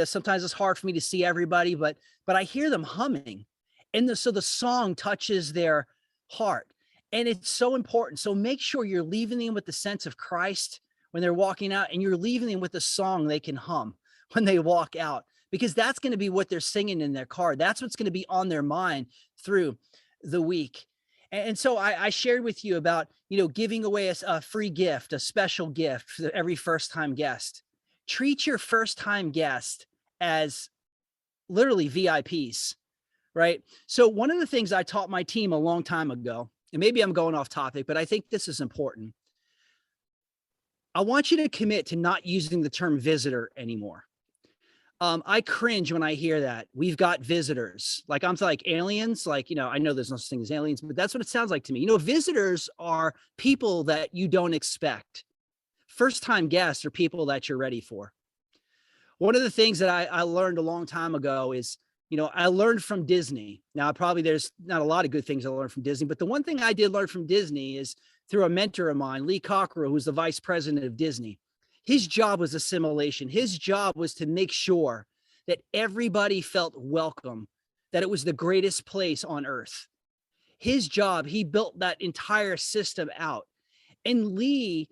sometimes it's hard for me to see everybody, but I hear them humming. And so the song touches their heart. And it's so important. So make sure you're leaving them with the sense of Christ when they're walking out, and you're leaving them with a song they can hum when they walk out, because that's going to be what they're singing in their car. That's what's going to be on their mind through the week. And so I shared with you about, giving away a free gift, a special gift for every first-time guest. Treat your first-time guest as literally VIPs, right? So one of the things I taught my team a long time ago, and maybe I'm going off topic, but I think this is important. I want you to commit to not using the term visitor anymore. I cringe when I hear that. We've got visitors. Like, I'm like aliens. Like, I know there's no such thing as aliens, but that's what it sounds like to me. Visitors are people that you don't expect. First-time guests are people that you're ready for. One of the things that I learned a long time ago is, I learned from Disney. Now, probably there's not a lot of good things I learned from Disney, but the one thing I did learn from Disney is through a mentor of mine, Lee Cockrell, who's the vice president of Disney. His job was assimilation. His job was to make sure that everybody felt welcome, that it was the greatest place on earth. His job, he built that entire system out. And Lee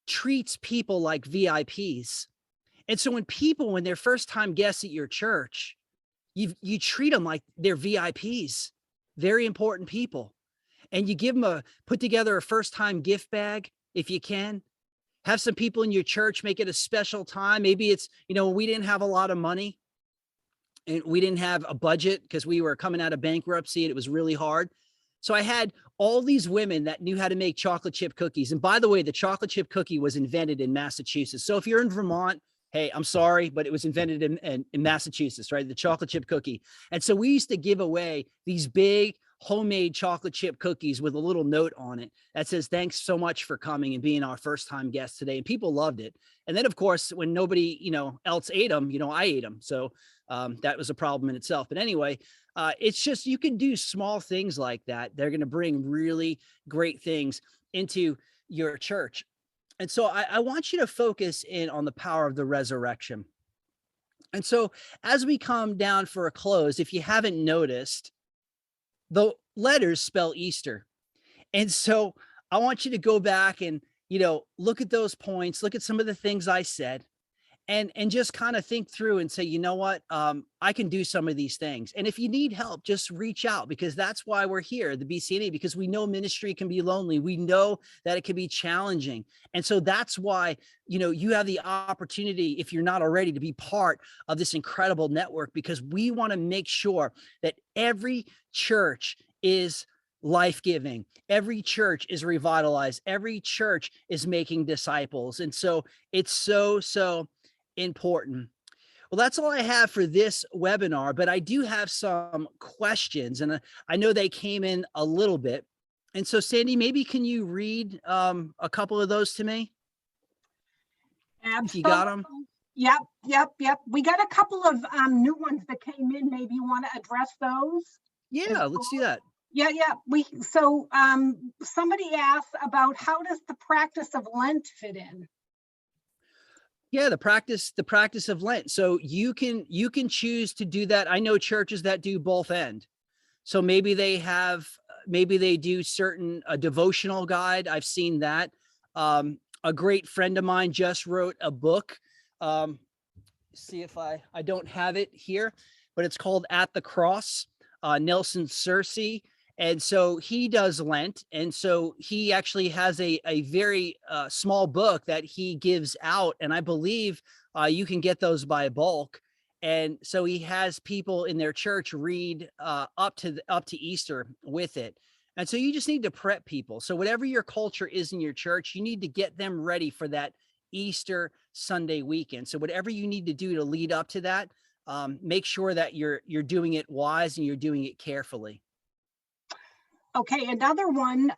treats people like VIPs. And so when they're first-time guests at your church, you treat them like they're VIPs, very important people. And you give them put together a first-time gift bag if you can. Have some people in your church make it a special time. Maybe it's, we didn't have a lot of money and we didn't have a budget because we were coming out of bankruptcy and it was really hard. So I had all these women that knew how to make chocolate chip cookies. And by the way, the chocolate chip cookie was invented in Massachusetts. So if you're in Vermont, hey, I'm sorry, but it was invented in Massachusetts, right? The chocolate chip cookie. And so we used to give away these big homemade chocolate chip cookies with a little note on it that says, "Thanks so much for coming and being our first-time guest today." And people loved it. And then, of course, when nobody, else ate them, I ate them. So that was a problem in itself. But anyway, it's just, you can do small things like that. They're going to bring really great things into your church. And so I want you to focus in on the power of the resurrection. And so as we come down for a close, if you haven't noticed, the letters spell Easter. And so I want you to go back and, look at those points, look at some of the things I said, and just kind of think through and say, what, I can do some of these things. And if you need help, just reach out, because that's why we're here, the BCNE, because we know ministry can be lonely. We know that it can be challenging. And so that's why, you have the opportunity, if you're not already, to be part of this incredible network, because we want to make sure that every church is life-giving. Every church is revitalized. Every church is making disciples. And so it's so important. Well, that's all I have for this webinar, but I do have some questions, and I know they came in a little bit. And so, Sandy, maybe can you read a couple of those to me? Absolutely. If you got them? Yep. We got a couple of new ones that came in. Maybe you want to address those? Yeah, let's do that. Yeah. Somebody asked about, how does the practice of Lent fit in? Yeah, the practice of Lent. So you can choose to do that. I know churches that do both end. So maybe they do certain a devotional guide. I've seen that. A great friend of mine just wrote a book. Um, See if I don't have it here, but it's called At the Cross, Nelson Searcy. And so he does Lent. And so he actually has a very small book that he gives out. And I believe you can get those by bulk. And so he has people in their church read up to Easter with it. And so you just need to prep people. So whatever your culture is in your church, you need to get them ready for that Easter Sunday weekend. So whatever you need to do to lead up to that, make sure that you're doing it wise and you're doing it carefully. Okay, another one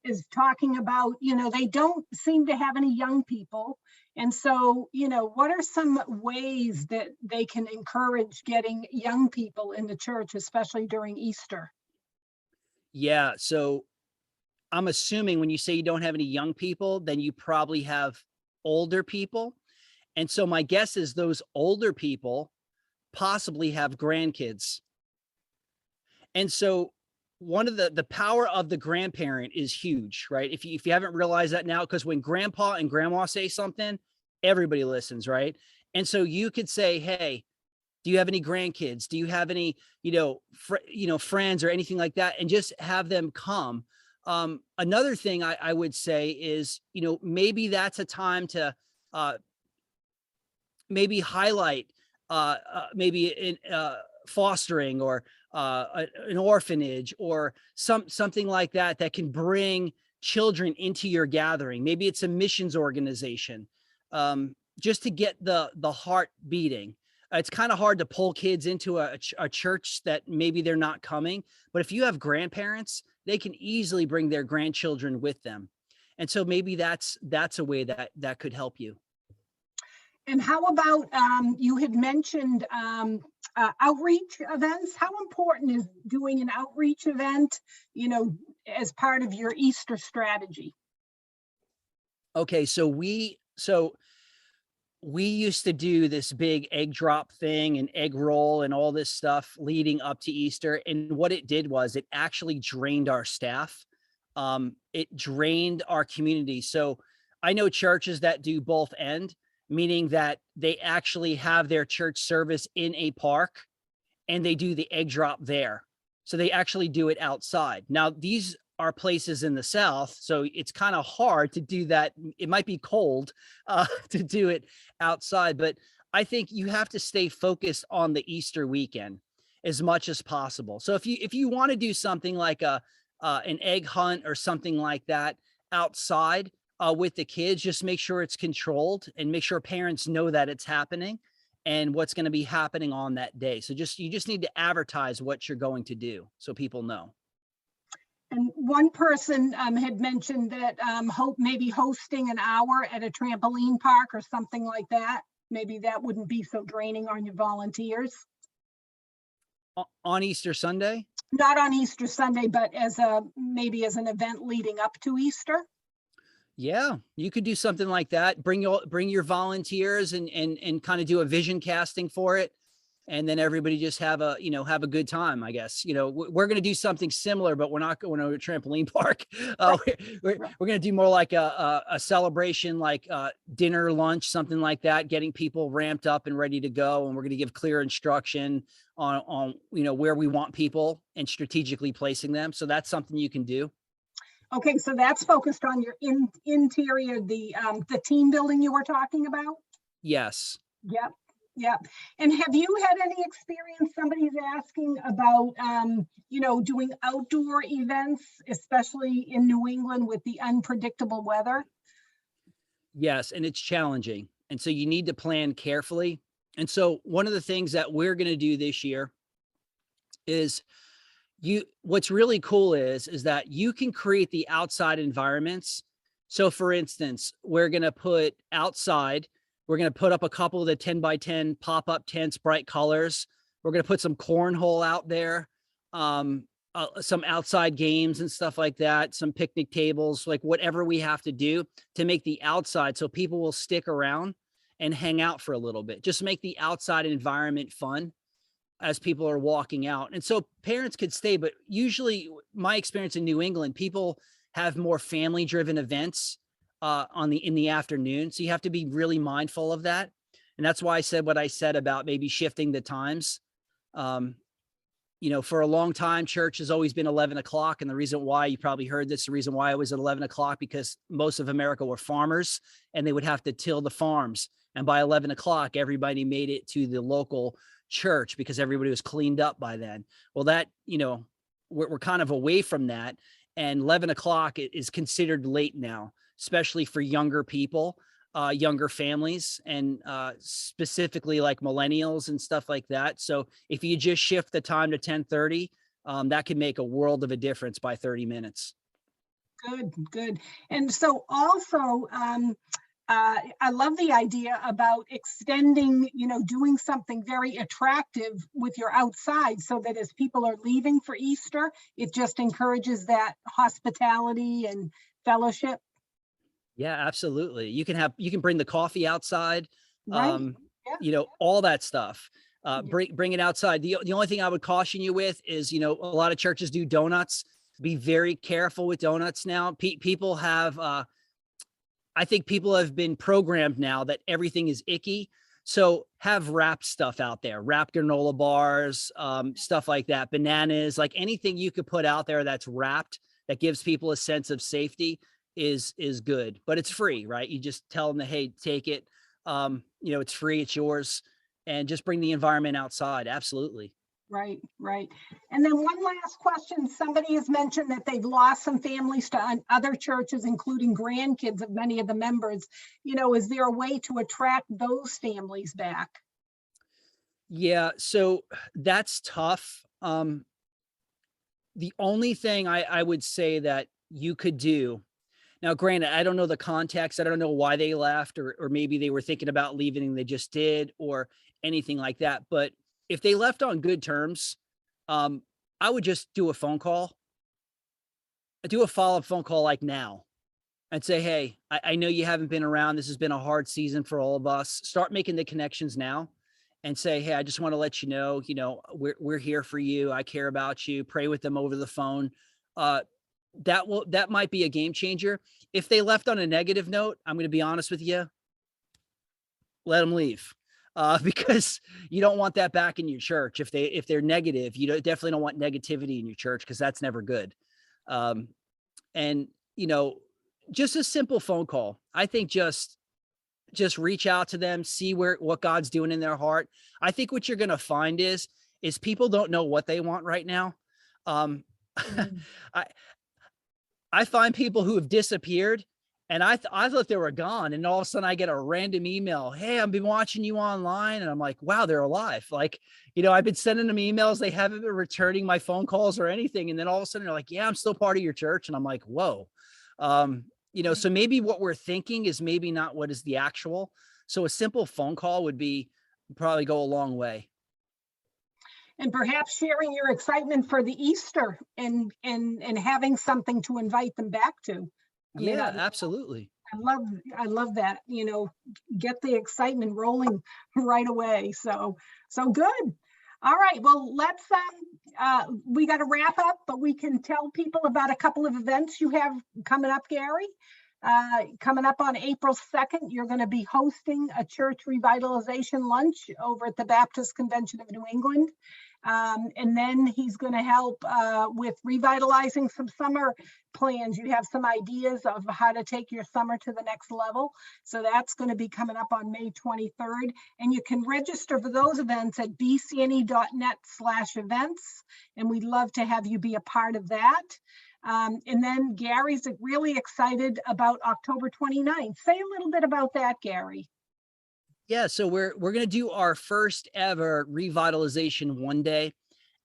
is talking about, they don't seem to have any young people. And so, what are some ways that they can encourage getting young people in the church, especially during Easter? Yeah. So I'm assuming when you say you don't have any young people, then you probably have older people. And so my guess is those older people possibly have grandkids. And so one of the power of the grandparent is huge, right? If you haven't realized that now, because when grandpa and grandma say something, everybody listens, right? And so you could say, hey, do you have any grandkids? Do you have any, friends or anything like that? And just have them come. Another thing I would say is, maybe that's a time to maybe highlight maybe in fostering or an orphanage or something like that that can bring children into your gathering. Maybe it's a missions organization, just to get the heart beating. It's kind of hard to pull kids into a church that maybe they're not coming, but if you have grandparents, they can easily bring their grandchildren with them. And so maybe that's a way that could help you. And how about, you had mentioned outreach events? How important is doing an outreach event, as part of your Easter strategy? Okay, so we used to do this big egg drop thing and egg roll and all this stuff leading up to Easter. And what it did was it actually drained our staff. It drained our community. So I know churches that do both end, meaning that they actually have their church service in a park and they do the egg drop there. So they actually do it outside. Now, these are places in the South, so it's kind of hard to do that. It might be cold to do it outside, but I think you have to stay focused on the Easter weekend as much as possible. So if you want to do something like an egg hunt or something like that outside with the kids, just make sure it's controlled and make sure parents know that it's happening and what's going to be happening on that day. So you just need to advertise what you're going to do so people know. And one person had mentioned that maybe hosting an hour at a trampoline park or something like that. Maybe that wouldn't be so draining on your volunteers. On Easter Sunday? Not on Easter Sunday, but maybe as an event leading up to Easter. Yeah, you could do something like that. Bring your volunteers and kind of do a vision casting for it. And then everybody just have a good time, I guess. We're going to do something similar, but we're not going to a trampoline park. We're going to do more like a celebration, like dinner, lunch, something like that, getting people ramped up and ready to go. And we're going to give clear instruction on where we want people and strategically placing them. So that's something you can do. Okay, so that's focused on your interior, the team building you were talking about? Yes. Yep. Yeah. And have you had any experience? Somebody's asking about, doing outdoor events, especially in New England with the unpredictable weather? Yes. And it's challenging. And so you need to plan carefully. And so one of the things that we're going to do this year is what's really cool is that you can create the outside environments. So for instance, we're going to put outside, we're going to put up a couple of the 10 by 10 pop-up tents, bright colors. We're going to put some cornhole out there, some outside games and stuff like that, some picnic tables, like whatever we have to do to make the outside so people will stick around and hang out for a little bit. Just make the outside environment fun as people are walking out. And so parents could stay, but usually my experience in New England, people have more family driven events in the afternoon. So you have to be really mindful of that. And that's why I said what I said about maybe shifting the times. For a long time, church has always been 11 o'clock. And the reason why, you probably heard this, the reason why it was at 11 o'clock, because most of America were farmers and they would have to till the farms. And by 11 o'clock, everybody made it to the local church because everybody was cleaned up by then. Well, that, we're kind of away from that. And 11 o'clock is considered late now, especially for younger people, younger families, and specifically like millennials and stuff like that. So if you just shift the time to 10:30, that can make a world of a difference by 30 minutes. Good. And so also, I love the idea about extending, doing something very attractive with your outside so that as people are leaving for Easter, it just encourages that hospitality and fellowship. Yeah, absolutely. You can bring the coffee outside, Right. Yeah. all that stuff. Bring it outside. The only thing I would caution you with is, a lot of churches do donuts. Be very careful with donuts now. People have, I think people have been programmed now that everything is icky. So have wrapped stuff out there, wrapped granola bars, stuff like that, bananas, like anything you could put out there that's wrapped, that gives people a sense of safety is good, but it's free, right? You just tell them, hey, take it. It's free, it's yours, and just bring the environment outside. Absolutely. Right. And then one last question. Somebody has mentioned that they've lost some families to other churches, including grandkids of many of the members. Is there a way to attract those families back? Yeah, so that's tough. The only thing I would say that you could do, now, granted, I don't know the context. I don't know why they left, or maybe they were thinking about leaving and they just did, or anything like that. But if they left on good terms, I would just do a phone call, do a follow-up phone call like now, and say, hey, I know you haven't been around. This has been a hard season for all of us. Start making the connections now and say, hey, I just want to let you know, we're here for you. I care about you. Pray with them over the phone. That might be a game changer. If they left on a negative note, I'm going to be honest with you, let them leave. Because you don't want that back in your church. If they're negative, you definitely don't want negativity in your church, because that's never good. And just a simple phone call. I think just reach out to them, see what God's doing in their heart. I think what you're going to find is people don't know what they want right now. I find people who have disappeared, and I thought they were gone, and all of a sudden I get a random email. Hey, I've been watching you online. And I'm like, wow, they're alive. Like, I've been sending them emails. They haven't been returning my phone calls or anything. And then all of a sudden they're like, yeah, I'm still part of your church. And I'm like, whoa. So maybe what we're thinking is maybe not what is the actual. So a simple phone call would probably go a long way. And perhaps sharing your excitement for the Easter and having something to invite them back to. Yeah, absolutely. I love that, get the excitement rolling right away. So good. All right. Well, let's, we got to wrap up, but we can tell people about a couple of events you have coming up, Gary. Coming up on April 2nd, you're going to be hosting a church revitalization lunch over at the Baptist Convention of New England. And then he's going to help with revitalizing some summer plans. You have some ideas of how to take your summer to the next level. So that's going to be coming up on May 23rd. And you can register for those events at bcne.net/events. And we'd love to have you be a part of that. And then Gary's really excited about October 29th. Say a little bit about that, Gary. Yeah, so we're going to do our first ever revitalization one day.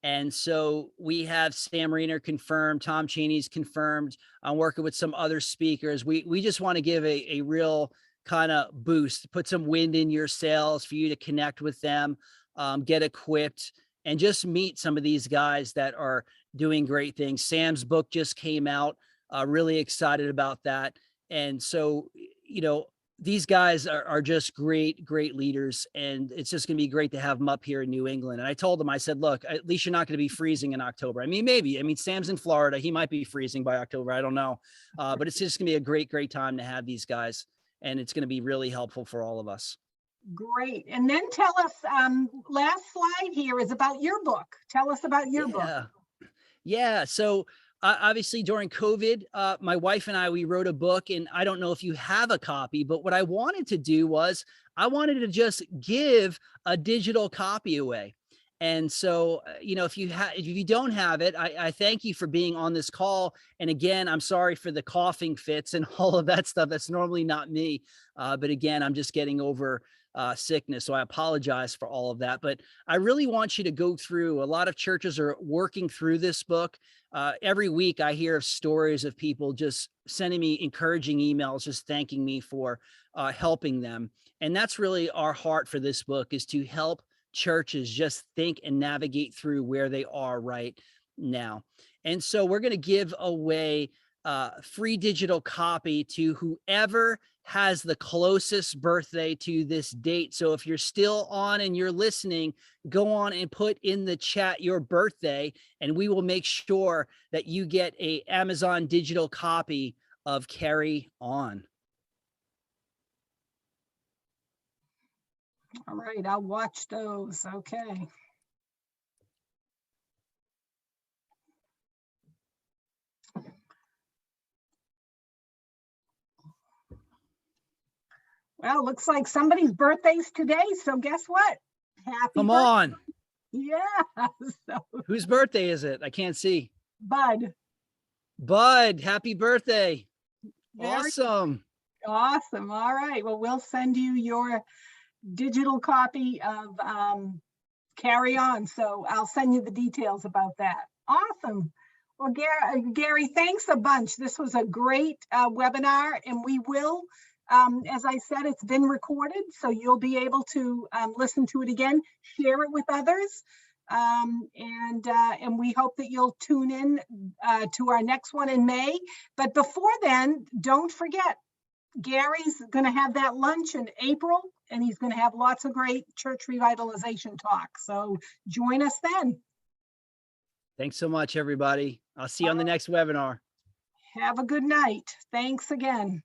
And so we have Sam Reiner confirmed, Tom Cheney's confirmed. I'm working with some other speakers. We just want to give a real kind of boost, put some wind in your sails for you to connect with them, get equipped, and just meet some of these guys that are doing great things. Sam's book just came out. Really excited about that. And so, these guys are just great leaders, and it's just going to be great to have them up here in New England. And I told them, I said, look, at least you're not going to be freezing in October. I mean, maybe, I mean, Sam's in Florida. He might be freezing by October. I don't know. But it's just going to be a great time to have these guys. And it's going to be really helpful for all of us. Great. And then tell us, last slide here is about your book. Tell us about your book. Yeah. So obviously during COVID, my wife and we wrote a book, and I don't know if you have a copy, but what I wanted to do was I wanted to just give a digital copy away. And so, you know, if you don't have it, I thank you for being on this call. And again, I'm sorry for the coughing fits and all of that stuff. That's normally not me. But again, I'm just getting over sickness. So I apologize for all of that. But I really want you to go through. A lot of churches are working through this book. Every week I hear of stories of people just sending me encouraging emails, just thanking me for helping them. And that's really our heart for this book, is to help churches just think and navigate through where they are right now. And so we're going to give away a free digital copy to whoever has the closest birthday to this date. So if you're still on and you're listening, go on and put in the chat your birthday, and we will make sure that you get an Amazon digital copy of Carry On. All right, I'll watch those. Okay. Well, looks like somebody's birthday's today. So guess what? Happy Come birthday. on. Yeah. So, whose birthday is it? I can't see. Bud, happy birthday. Awesome. Awesome. All right. Well, we'll send you your digital copy of Carry On. So I'll send you the details about that. Awesome. Well, Gary, thanks a bunch. This was a great webinar, and we will, as I said, it's been recorded, so you'll be able to listen to it again, share it with others. And we hope that you'll tune in to our next one in May. But before then, don't forget, Gary's going to have that lunch in April, and he's going to have lots of great church revitalization talk. So join us then. Thanks so much, everybody. I'll see you on the next webinar. Have a good night. Thanks again.